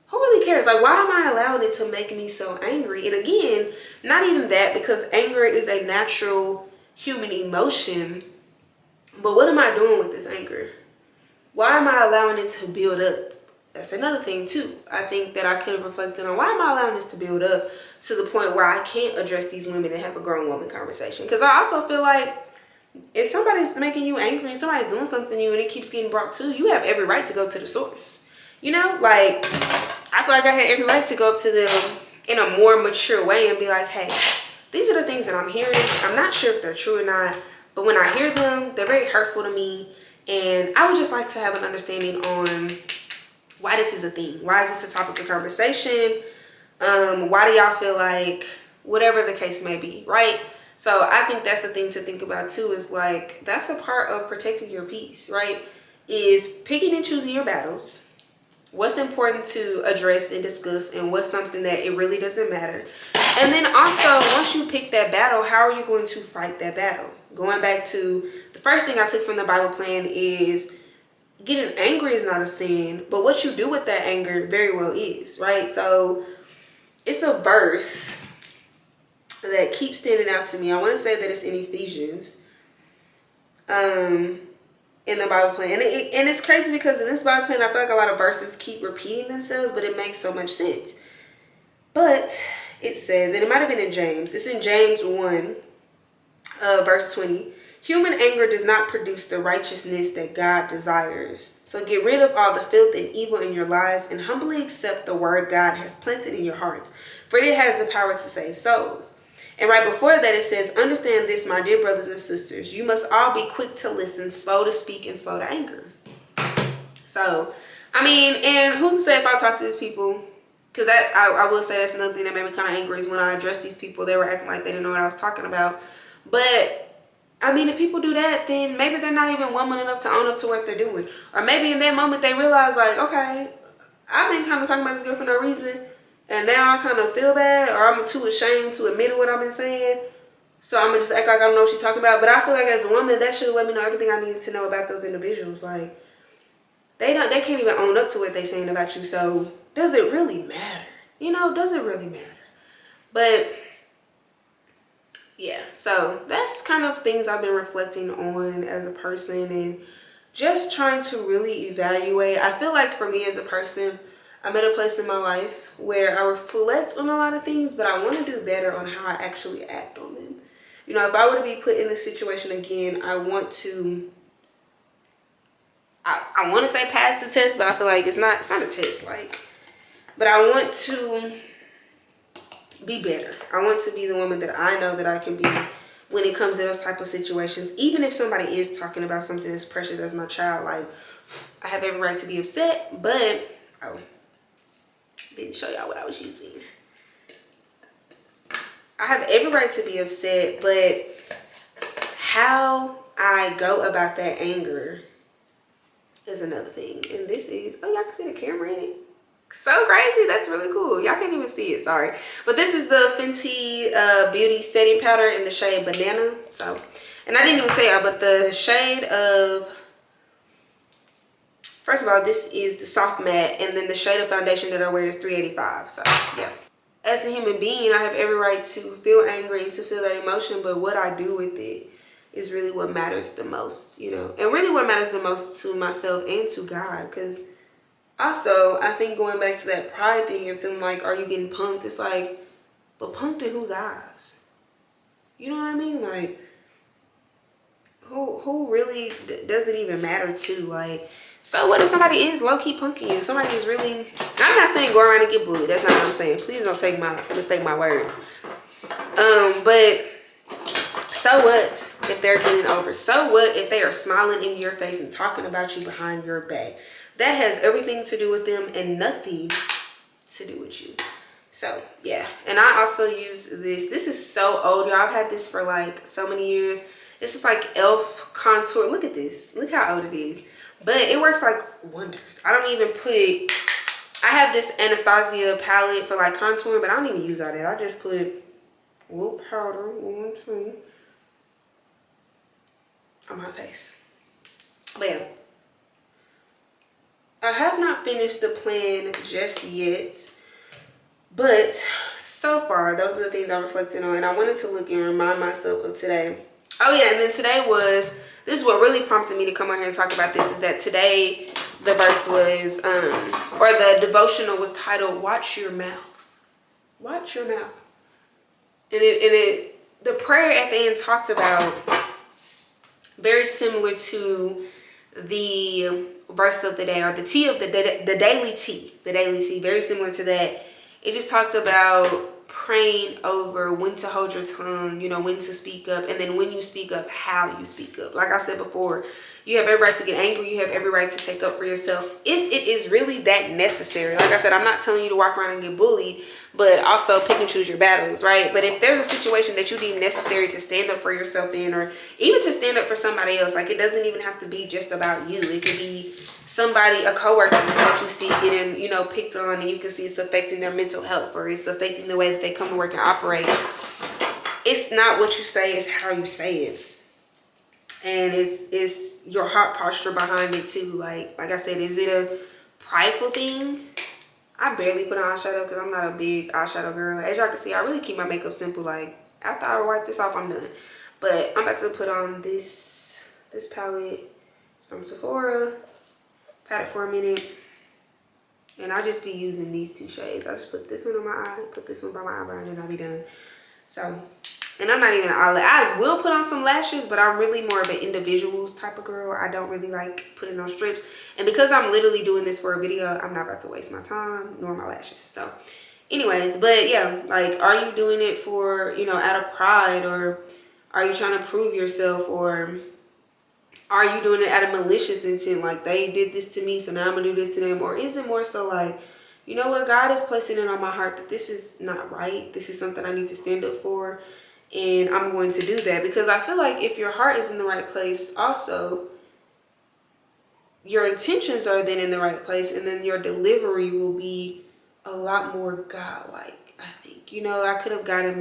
Who really cares? Like, why am I allowing it to make me so angry? And again, not even that, because anger is a natural human emotion. But what am I doing with this anger? Why am I allowing it to build up? That's another thing too. I think that I could have reflected on, why am I allowing this to build up to the point where I can't address these women and have a grown woman conversation? Because I also feel like if somebody's making you angry and somebody's doing something to you and it keeps getting brought to you, you have every right to go to the source. You know, like, I feel like I had every right to go up to them in a more mature way and be like, hey, these are the things that I'm hearing. I'm not sure if they're true or not, but when I hear them, they're very hurtful to me. And I would just like to have an understanding on why this is a thing. Why is this a topic of conversation? Why do y'all feel like, whatever the case may be, right? So I think that's the thing to think about too, is like, that's a part of protecting your peace, right? Is picking and choosing your battles. What's important to address and discuss, and what's something that it really doesn't matter. And then also, once you pick that battle, how are you going to fight that battle? Going back to the first thing I took from the Bible plan is, getting angry is not a sin, but what you do with that anger very well is, right? So it's a verse that keeps standing out to me. I want to say that it's in Ephesians, in the Bible plan. And it's crazy because in this Bible plan, I feel like a lot of verses keep repeating themselves, but it makes so much sense. But it says, and it might have been in James, it's in James 1, verse 20. Human anger does not produce the righteousness that God desires. So get rid of all the filth and evil in your lives and humbly accept the word God has planted in your hearts, for it has the power to save souls. And right before that, it says, understand this, my dear brothers and sisters. You must all be quick to listen, slow to speak, and slow to anger. So, I mean, and who's to say if I talk to these people, because I will say that's another thing that made me kind of angry, is when I addressed these people, they were acting like they didn't know what I was talking about. But I mean, if people do that, then maybe they're not even woman enough to own up to what they're doing. Or maybe in that moment they realize, like, okay, I've been kind of talking about this girl for no reason, and now I kind of feel bad, or I'm too ashamed to admit what I've been saying, so I'm going to just act like I don't know what she's talking about. But I feel like as a woman, that should have let me know everything I needed to know about those individuals. Like, they can't even own up to what they're saying about you, so does it really matter? You know, does it really matter? But yeah, so that's kind of things I've been reflecting on as a person and just trying to really evaluate. I feel like for me as a person, I'm at a place in my life where I reflect on a lot of things, but I want to do better on how I actually act on them. You know, if I were to be put in this situation again, I want to say pass the test, but I feel like it's not a test, like, but I want to be better. I want to be the woman that I know that I can be when it comes to those type of situations. Even if somebody is talking about something as precious as my child, like, I have every right to be upset, but didn't show y'all what I was using. I have every right to be upset, but how I go about that anger is another thing. And this is, oh, y'all can see the camera in it. So crazy. That's really cool. Y'all can't even see it, sorry. But this is the Fenty Beauty Setting Powder in the shade Banana. So, and I didn't even tell y'all, but the shade of, first of all, this is the soft matte, and then the shade of foundation that I wear is 385. So yeah. as a human being, I have every right to feel angry and to feel that emotion, but what I do with it is really what matters the most, you know, and really what matters the most to myself and to God. Because also, I think going back to that pride thing and feeling like, are you getting punked? It's like, but punked in whose eyes? You know what I mean? Like, who really does it even matter to? Like, so what if somebody is low-key punking you? Somebody is really, I'm not saying go around and get bullied. That's not what I'm saying. Please don't mistake my words. But so what if they're getting over? So what if they are smiling in your face and talking about you behind your back? That has everything to do with them and nothing to do with you. So yeah, and I also use this. This is so old, y'all. I've had this for like so many years. This is like e.l.f. contour. Look at this. Look how old it is. But it works like wonders. I don't even put, I have this Anastasia palette for like contouring, but I don't even use all that. I just put a little powder, 1, 2, on my face. But yeah, I have not finished the plan just yet. But so far, those are the things I reflected on. And I wanted to look and remind myself of today. Oh yeah, and then today was, this is what really prompted me to come on here and talk about this, is that today the verse was, or the devotional was titled, Watch Your Mouth. Watch your mouth. And the prayer at the end talks about, very similar to the verse of the day, or the tea of the daily tea, very similar to that. It just talks about praying over when to hold your tongue, you know, when to speak up, and then when you speak up, how you speak up. Like I said before, you have every right to get angry. You have every right to take up for yourself if it is really that necessary. Like I said, I'm not telling you to walk around and get bullied, but also pick and choose your battles, right? But if there's a situation that you deem necessary to stand up for yourself in, or even to stand up for somebody else, like it doesn't even have to be just about you. It could be somebody, a coworker that you see getting, you know, picked on, and you can see it's affecting their mental health, or it's affecting the way that they come to work and operate. It's not what you say, it's how you say it. And it's your heart posture behind it too. Like I said, is it a prideful thing? I barely put on eyeshadow because I'm not a big eyeshadow girl. As y'all can see, I really keep my makeup simple. Like after I wipe this off, I'm done. But I'm about to put on this palette. It's from Sephora. Pat it for a minute. And I just be using these 2 shades. I just put this one on my eye, put this one by my eyebrow, and then I'll be done. So, and I'm not even an eyelid. I will put on some lashes, but I'm really more of an individuals type of girl. I don't really like putting on strips. And because I'm literally doing this for a video, I'm not about to waste my time nor my lashes. So anyways, but yeah, like, are you doing it for, you know, out of pride, or are you trying to prove yourself, or are you doing it out of malicious intent? Like, they did this to me, so now I'm gonna do this to them. Or is it more so like, you know what, God is placing it on my heart that this is not right. This is something I need to stand up for. And I'm going to do that. Because I feel like if your heart is in the right place, also, your intentions are then in the right place. And then your delivery will be a lot more godlike, I think. You know, I could have gotten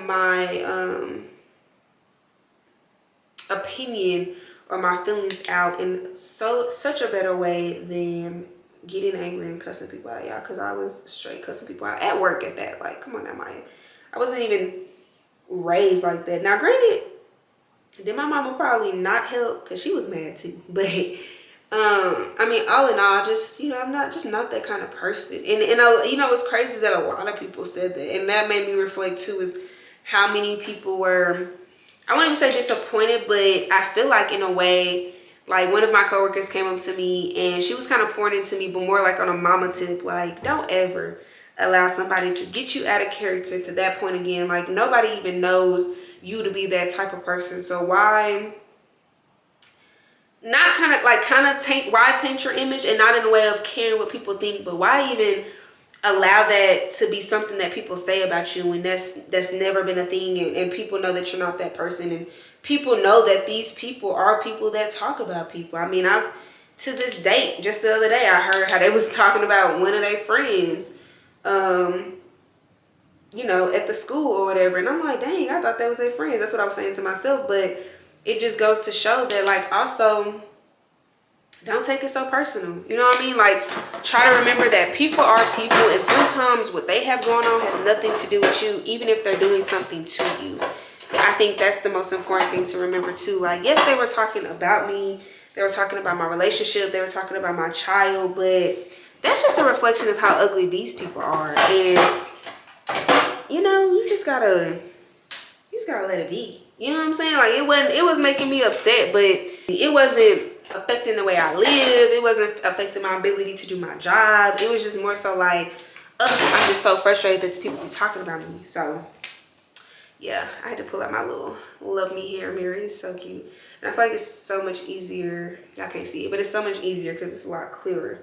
my opinion or my feelings out in such a better way than getting angry and cussing people out, y'all. Because I was straight cussing people out at work at that. Like, come on now, Maya. I wasn't even raised like that. Now, granted, did my mama probably not help? Because she was mad too. But I mean, all in all, just, you know, I'm not that kind of person. And you know, what's crazy is that a lot of people said that. And that made me reflect too, is how many people were, I wouldn't even say disappointed, but I feel like in a way, like one of my coworkers came up to me and she was kind of pouring into me, but more like on a mama tip. Like, don't ever allow somebody to get you out of character to that point again. Like, nobody even knows you to be that type of person. So why not why taint your image, and not in a way of caring what people think, but why even allow that to be something that people say about you when that's never been a thing, and people know that you're not that person, and people know that these people are people that talk about people. I mean, to this date, just the other day, I heard how they was talking about one of their friends, you know, at the school or whatever, and I'm like, dang, I thought that was their friends. That's what I was saying to myself. But it just goes to show that, like, also, don't take it so personal. You know what I mean? Like, try to remember that people are people, and sometimes what they have going on has nothing to do with you, even if they're doing something to you. I think that's the most important thing to remember too. Like, yes, they were talking about me, they were talking about my relationship, they were talking about my child, but that's just a reflection of how ugly these people are. And you know, you just gotta let it be. You know what I'm saying? Like, it was making me upset, but it wasn't affecting the way I live. It wasn't affecting my ability to do my job. It was just more so like, I'm just so frustrated that people be talking about me. So yeah, I had to pull out my little love me hair mirror. It's so cute. And I feel like it's so much easier. Y'all can't see it, but it's so much easier because it's a lot clearer.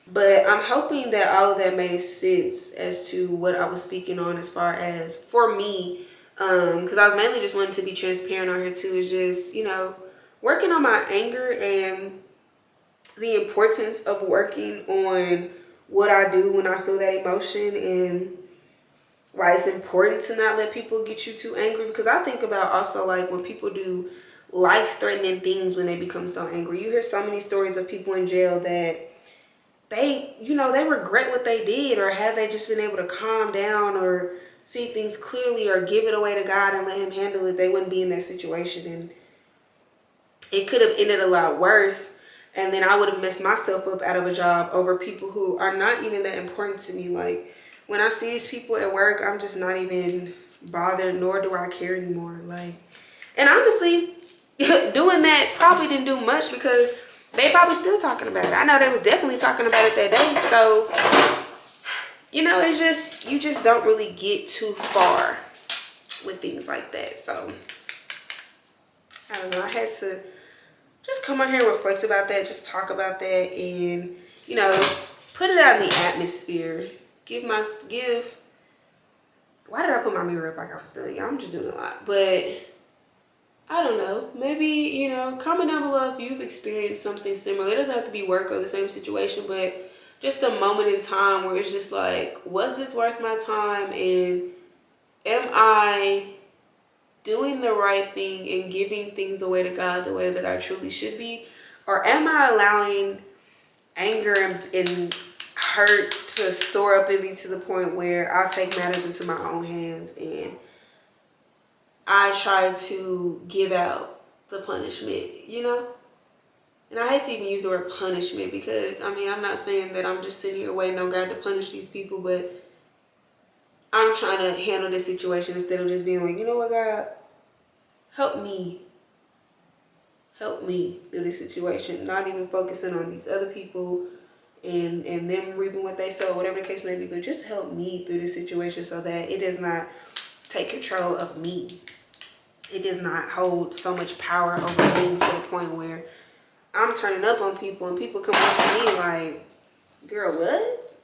But I'm hoping that all of that made sense as to what I was speaking on as far as for me. Because I was mainly just wanting to be transparent on here too. Is just, you know, working on my anger and the importance of working on what I do when I feel that emotion, and why it's important to not let people get you too angry. Because I think about also like when people do life-threatening things when they become so angry. You hear so many stories of people in jail that they, you know, they regret what they did, or have they just been able to calm down or see things clearly or give it away to God and let him handle it, they wouldn't be in that situation. And it could have ended a lot worse, and then I would have messed myself up out of a job over people who are not even that important to me. Like, when I see these people at work, I'm just not even bothered, nor do I care anymore. Like, and honestly, doing that probably didn't do much, because they probably still talking about it. I know they was definitely talking about it that day. So, you know, it's just, you just don't really get too far with things like that. So, I don't know. I had to just come on here and reflect about that, just talk about that, and, you know, put it out in the atmosphere. Why did I put my mirror up like I was telling you? I'm just doing a lot. But I don't know. Maybe, you know, comment down below if you've experienced something similar. It doesn't have to be work or the same situation, but just a moment in time where it's just like, was this worth my time? And am I doing the right thing and giving things away to God the way that I truly should be? Or am I allowing anger and hurt to store up in me to the point where I'll take matters into my own hands and I try to give out the punishment, you know? And I hate to even use the word punishment, because, I mean, I'm not saying that I'm just sitting here waiting on God to punish these people, but I'm trying to handle this situation instead of just being like, you know what, God, help me through this situation. Not even focusing on these other people and them reaping what they sow, whatever the case may be, but just help me through this situation so that it does not take control of me. It does not hold so much power over me to the point where I'm turning up on people and people come up to me like, girl, what?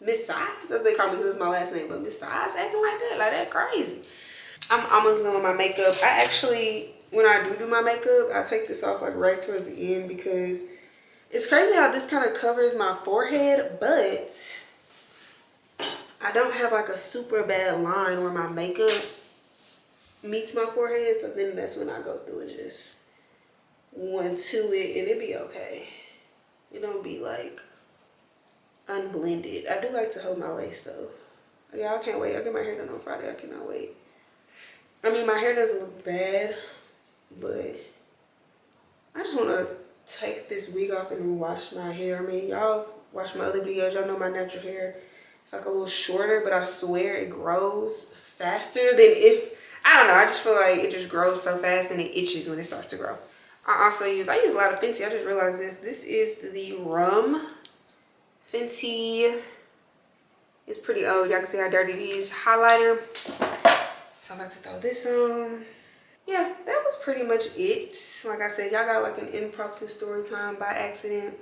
Miss Size? That's what they call me because it's my last name, but Miss Size acting like that crazy. I'm almost done with my makeup. I actually, when I do my makeup, I take this off like right towards the end, because it's crazy how this kind of covers my forehead, but I don't have like a super bad line where my makeup meets my forehead, so then that's when I go through and just one to it, and it be okay. It don't be like unblended. I do like to hold my lace though. Y'all can't wait. I'll get my hair done on Friday. I cannot wait. I mean, my hair doesn't look bad, but I just want to take this wig off and wash my hair. I mean, y'all watch my other videos. Y'all know my natural hair. It's like a little shorter, but I swear it grows faster than if, I don't know. I just feel like it just grows so fast and it itches when it starts to grow. I use a lot of Fenty. I just realized this. This is the Grwm Fenty. It's pretty old. Y'all can see how dirty it is. Highlighter. So I'm about to throw this on. Yeah, that was pretty much it. Like I said, y'all got like an impromptu story time by accident.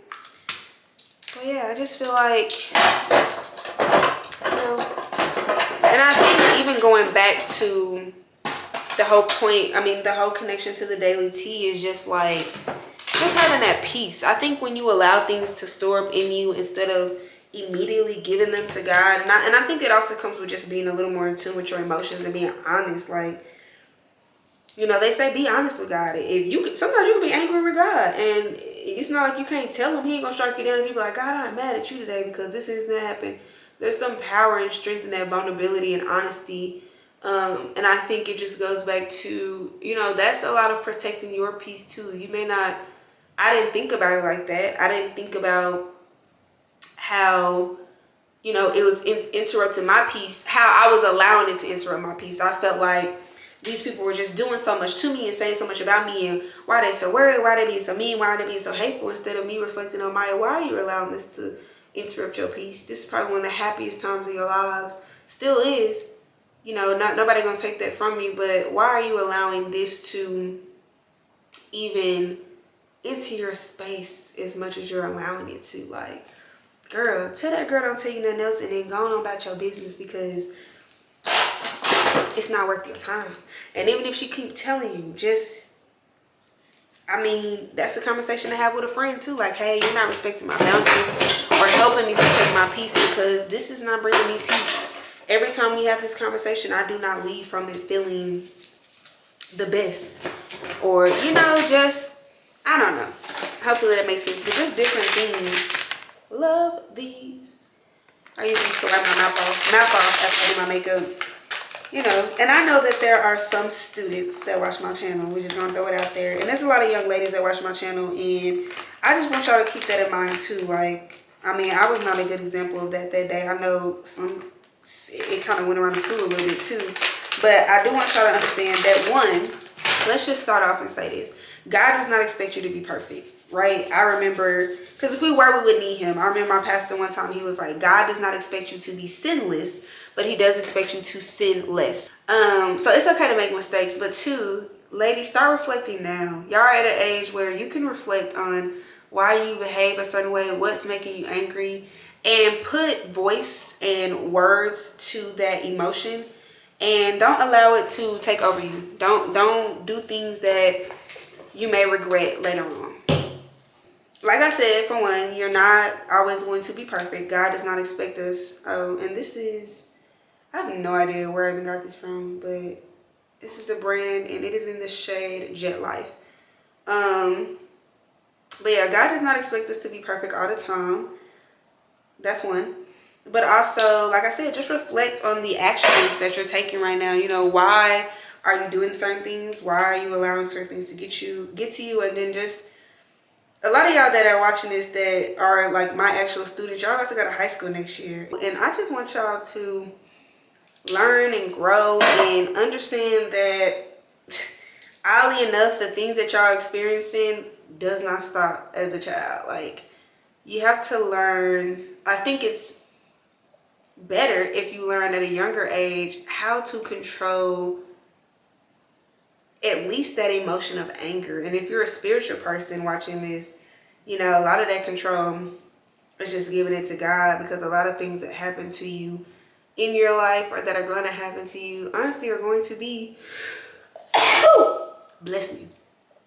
But yeah, I just feel like, you know, and I think even going back to the whole point, I mean, the whole connection to the daily tea is just like, just having that peace. I think when you allow things to store up in you instead of immediately giving them to God, and I think it also comes with just being a little more in tune with your emotions and being honest. Like, you know, they say be honest with God. If you could, sometimes you can be angry with God, and it's not like you can't tell him. He ain't gonna strike you down and be like, God, I'm mad at you today because this isn't happening. There's some power and strength in that vulnerability and honesty. And I think it just goes back to, you know, that's a lot of protecting your peace too. You may not, I didn't think about it like that. I didn't think about how, you know, it was interrupting my peace, how I was allowing it to interrupt my peace. I felt like these people were just doing so much to me and saying so much about me, and why they so worried, why they being so mean, why they being so hateful, instead of me reflecting on Maya, why are you allowing this to interrupt your peace? This is probably one of the happiest times of your lives. Still is. You know, nobody gonna take that from me, but why are you allowing this to even enter your space as much as you're allowing it to? Like, girl, tell that girl don't tell you nothing else and then go on about your business, because it's not worth your time. And even if she keep telling you, just, I mean, that's a conversation to have with a friend too. Like, hey, you're not respecting my boundaries or helping me protect my peace, because this is not bringing me peace. Every time we have this conversation, I do not leave from it feeling the best. Or, you know, just, I don't know. Hopefully that makes sense. But just different things. Love these. I use these to wipe my mouth off after I do my makeup. You know, and I know that there are some students that watch my channel. We're just going to throw it out there. And there's a lot of young ladies that watch my channel. And I just want y'all to keep that in mind too. Like, I mean, I was not a good example of that day. I know it kind of went around the school a little bit too. But I do want y'all to understand that, one, let's just start off and say this. God does not expect you to be perfect, right? I remember, because if we were, we would need him. I remember my pastor one time, he was like, God does not expect you to be sinless, but he does expect you to sin less. So it's okay to make mistakes. But two, ladies, start reflecting now. Y'all are at an age where you can reflect on why you behave a certain way, what's making you angry, and put voice and words to that emotion, and don't allow it to take over you. Don't do things that you may regret later on. Like I said, for one, you're not always going to be perfect. God does not expect us. And this is, I have no idea where I even got this from, but this is a brand and it is in the shade Jet Life. But yeah, God does not expect us to be perfect all the time. That's one. But also, like I said, just reflect on the actions that you're taking right now. You know, why are you doing certain things? Why are you allowing certain things to get to you? And then just, a lot of y'all that are watching this that are like my actual students, y'all about to go to high school next year. And I just want y'all to learn and grow and understand that, oddly enough, the things that y'all are experiencing does not stop as a child. Like, you have to learn. I think it's better if you learn at a younger age how to control at least that emotion of anger. And if you're a spiritual person watching this, you know, a lot of that control is just giving it to God, because a lot of things that happen to you in your life or that are going to happen to you, honestly, are going to be, bless me.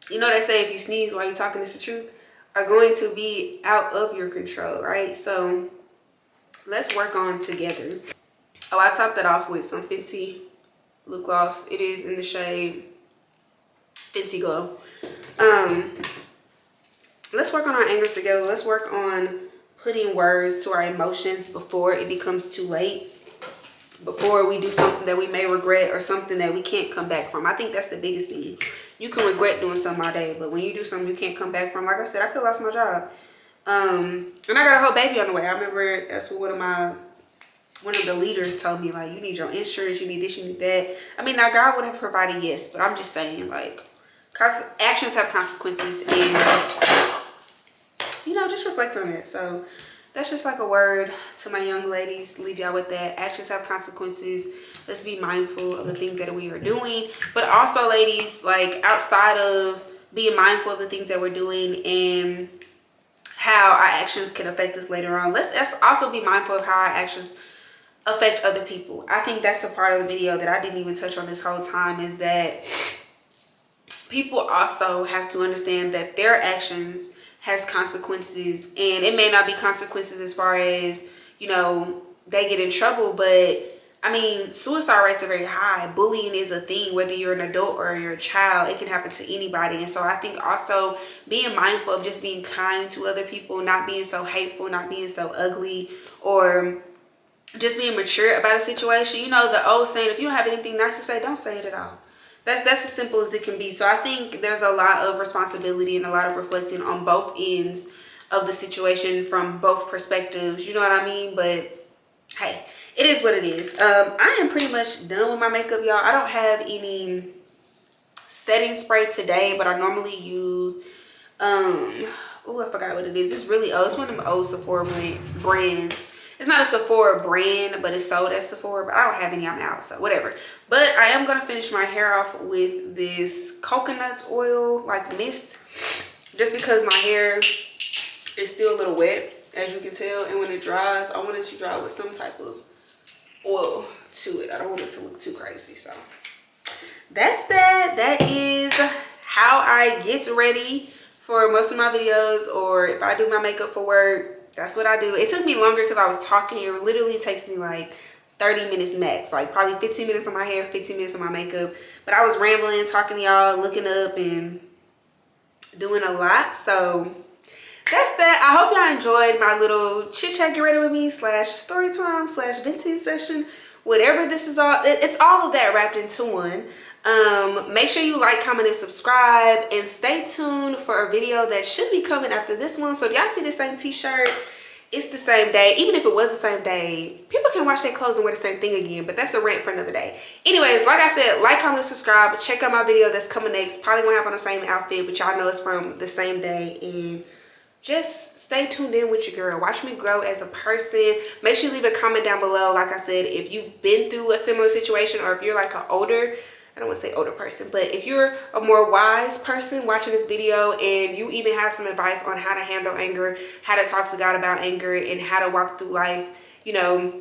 You know, they say if you sneeze while you're talking, it's the truth, are going to be out of your control, right? So let's work on together. Oh, I topped that off with some Fenty lip gloss. It is in the shade Fenty Glow. Let's work on our anger together. Let's work on putting words to our emotions before it becomes too late, before we do something that we may regret or something that we can't come back from. I think that's the biggest thing. You can regret doing something all day, but when you do something you can't come back from, like I said, I could have lost my job. And I got a whole baby on the way. I remember that's what one of the leaders told me, like, you need your insurance, you need this, you need that. I mean, now God would have provided, yes, but I'm just saying, like, actions have consequences, and, you know, just reflect on it. So that's just like a word to my young ladies. Leave y'all with that. Actions have consequences. Let's be mindful of the things that we are doing. But also, ladies, like, outside of being mindful of the things that we're doing and how our actions can affect us later on, let's also be mindful of how our actions affect other people. I think that's a part of the video that I didn't even touch on this whole time, is that people also have to understand that their actions has consequences, and it may not be consequences as far as, you know, they get in trouble, but I mean, suicide rates are very high. Bullying is a thing, whether you're an adult or you're a child, it can happen to anybody. And so I think also being mindful of just being kind to other people, not being so hateful, not being so ugly, or just being mature about a situation. You know, the old saying, if you don't have anything nice to say, don't say it at all. That's as simple as it can be. So I think there's a lot of responsibility and a lot of reflecting on both ends of the situation from both perspectives. You know what I mean? But hey, it is what it is. I am pretty much done with my makeup, y'all. I don't have any setting spray today, but I normally use oh, I forgot what it is. It's really old. It's one of them old Sephora brands. It's not a Sephora brand, but it's sold at Sephora, but I don't have any. I'm out, so whatever. But I am gonna finish my hair off with this coconut oil like mist, just because my hair is still a little wet, as you can tell, and when it dries, I want it to dry with some type of oil to it. I don't want it to look too crazy. So that's that. That is how I get ready for most of my videos, or if I do my makeup for work. That's what I do. It took me longer because I was talking. It literally takes me like 30 minutes max, like probably 15 minutes on my hair, 15 minutes on my makeup. But I was rambling, talking to y'all, looking up and doing a lot. So that's that. I hope y'all enjoyed my little chit chat, get ready with me / story time / venting session, whatever this is. All it's all of that wrapped into one. Make sure you like, comment, and subscribe, and stay tuned for a video that should be coming after this one. So if y'all see the same t-shirt, it's the same day. Even if it was the same day, people can wash their clothes and wear the same thing again, but that's a rant for another day. Anyways, like I said, like, comment, and subscribe. Check out my video that's coming next. Probably won't have on the same outfit, but y'all know it's from the same day. And just stay tuned in with your girl. Watch me grow as a person. Make sure you leave a comment down below. Like I said, if you've been through a similar situation, or if you're like an older, I don't want to say older person, but if you're a more wise person watching this video and you even have some advice on how to handle anger, how to talk to God about anger, and how to walk through life, you know,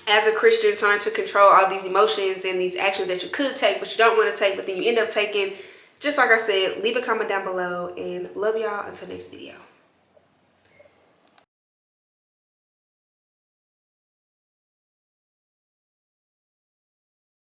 as a Christian, trying to control all these emotions and these actions that you could take but you don't want to take, but then you end up taking, just like I said, leave a comment down below, and love y'all until next video.